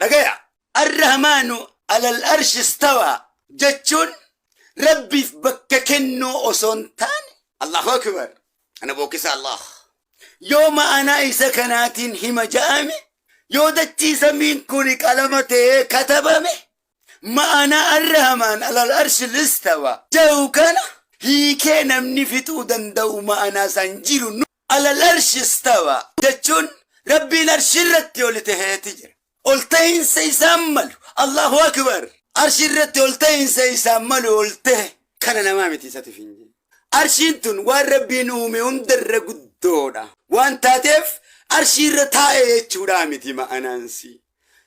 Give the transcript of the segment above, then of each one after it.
رجع الرحمن على الأرش استوى جتشون ربي في بككنو أصنتان الله أكبر أنا بوكس الله يوم أنا إذا كانت هم جامي يودتي سمين كوني كلمته كتبمه ما أنا الرحمن على الأرش الاستوى جو كان هي كان من فتو دندو ما أنا سنجيل على الأرش استوى جتشون ربي الأرش الرتي ولته تجر قلتين سيسمل الله أكبر أرش الرتي قلتين سيسمل قلته كان نمامتي ستفينجي أرشينتون وربي نومي اندر قدونا وان تاتف أرشي الرتاية چورامتي ما أنانسي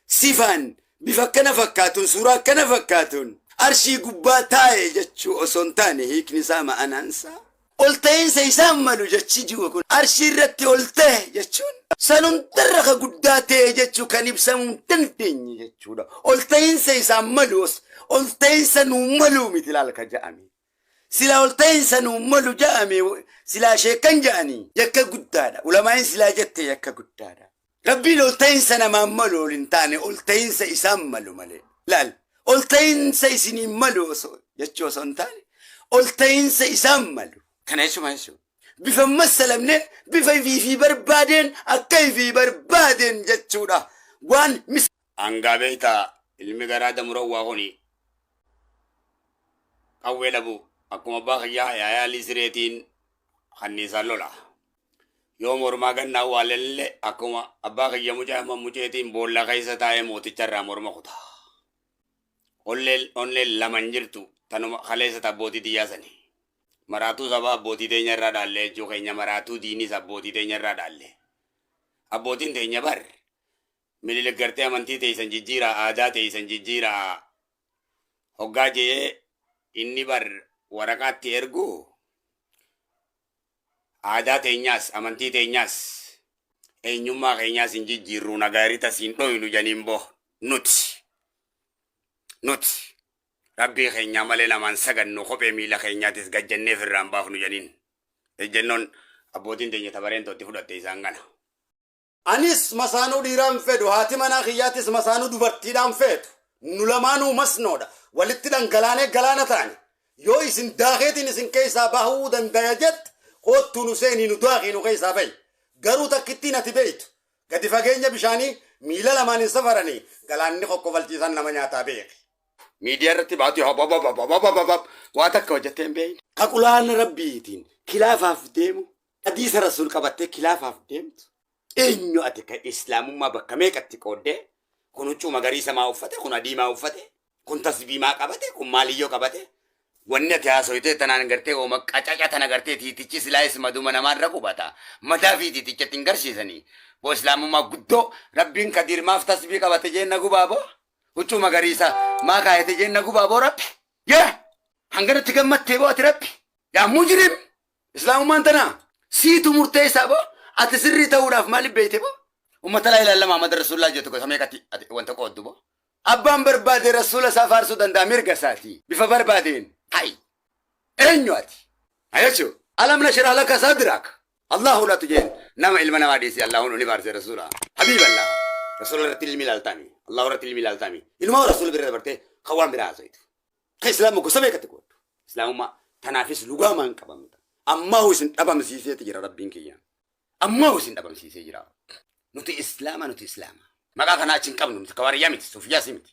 سيفان بفكنا فكاتون سورا كنا فكاتون أرشي قباتاية جتشو أصنتاني هيك نسامة أنانسا قلتين سيسملو جتشي جوكون أرشي الرتي قلته جتشون سنون ترخ قداتي جتشو كان يبسمون تنتين جتشو دا قلتين سيسملو قلتين سنوملو مثلالك جامي سلا قلتين سنوملو جامي سلا شيكن جاني يكا قدادا ولماين سلا جت يكا قدادا ربي قلتين سنة مملو لنتاني قلتين سيسملو ملي لا قلتين سيسنملو جتشو سنتاني قلتين سيسملو كان يشو ما يشو بفهم السلام بفهم في بربادين أكي في بربادين جتشونا وان مس أنغا بيتا المغارة مروة هوني أول أبو أكما باقيا يا لسريتين خنيسا لولا يوم ورماغن نوالل أكما باقيا مجاهتين بولا خيسا تاية موتي چرا مرما خدا أولل لمنجرتو تنو خليسا تبوتي دياسني Maratu saba abbootii teenya irraa dhaallee jechuu keenya maraatuu diinis abbootii teenya irraa dhaalle. Abbootiin teenya bar mililik gartee amantii teessan jijjiira aadaa teessan jijjiira hoggaa jee inni bar waraqaatti ergu aadaa teenyaas amantii teenyaas eenyummaa keenyaas hin jijjiirru nagaariita siin dhoynu janiin boo nuti Rabbi keenya malee namaan sagannu kophee miila keenyaatis gajjannee firraan baafnu janiin. Ejjennoon abbootiin teenya tabareen tootti fudhatte isaan kana. Anis masaanuu dhiiraan fedhu haati manaa kiyyaatis masaanuu dubartiidhaan feetu. Nu lamaanuu masnoodha. Walitti dhangalaanee galaana ta'ani. Yoo isin daakeetiin isin keessaa bahuu dandaya jette hoottuu nu seenii nu daakii nu keessaa fa'i. Garuu takkittiin ati beeytu. Gadi fageenya bishaanii miila lamaan hin safaranii galaanni kokkofalchiisan nama nyaataa beeki. Media irratti baatu waa takka hojjettee hin beekne. Kaqulaan rabbiitiin kilaafaaf deemu hadiisa rasuul qabattee kilaafaaf deemtu. Eenyu ati ka islaamummaa bakka meeqatti qooddee kun huccuu magariisa maa uffate kun adiimaa uffate kun tasbiimaa qabate kun maaliyyoo qabate wanni ati haasoytee tanaan gartee ooma qacaca tana gartee tiitichi silaayis maduma namaarra qubata mataa fi tiitichatti hin garsiisanii boo islaamummaa guddoo rabbiin kadirmaaf tasbii qabate jeenna gubaaboo. Huccuu magariisa maa kaayate jenna gubaaboo rabbi. Yaa hanganatti gammattee boo ati rabbi. Yaa mujrim islaamummaan tanaa siitu murteessaa boo ati sirrii ta'uudhaaf maaliif beeyte boo. Ummata laa ilaaha illallah Muhammad Rasuulullah jettu gosa meeqatti ati wanta qooddu boo. Abbaan barbaade rasuula isaa faarsuu danda'a mirga isaatii bifa barbaadeen. Hayi eenyu ati. Ayachuu alam nashrah laka sadrak. Allahu laa tujeen nama ilma namaa dhiisi Allahun ni baarse rasuula. Habiiballah. رسول رتيل الميلال تامي الله رتيل الميلال تامي إنما رسول برا برتة خوان برا زيد كإسلام مقسمة كتقول إسلام ما تنافس لغة ما نكبر أما هو سن أبا مسيسي تجرا ربين كيان أما هو سن أبا مسيسي تجرا نوتي إسلام ما كان أشين كابنو نتكواري يامت سوفيا سمت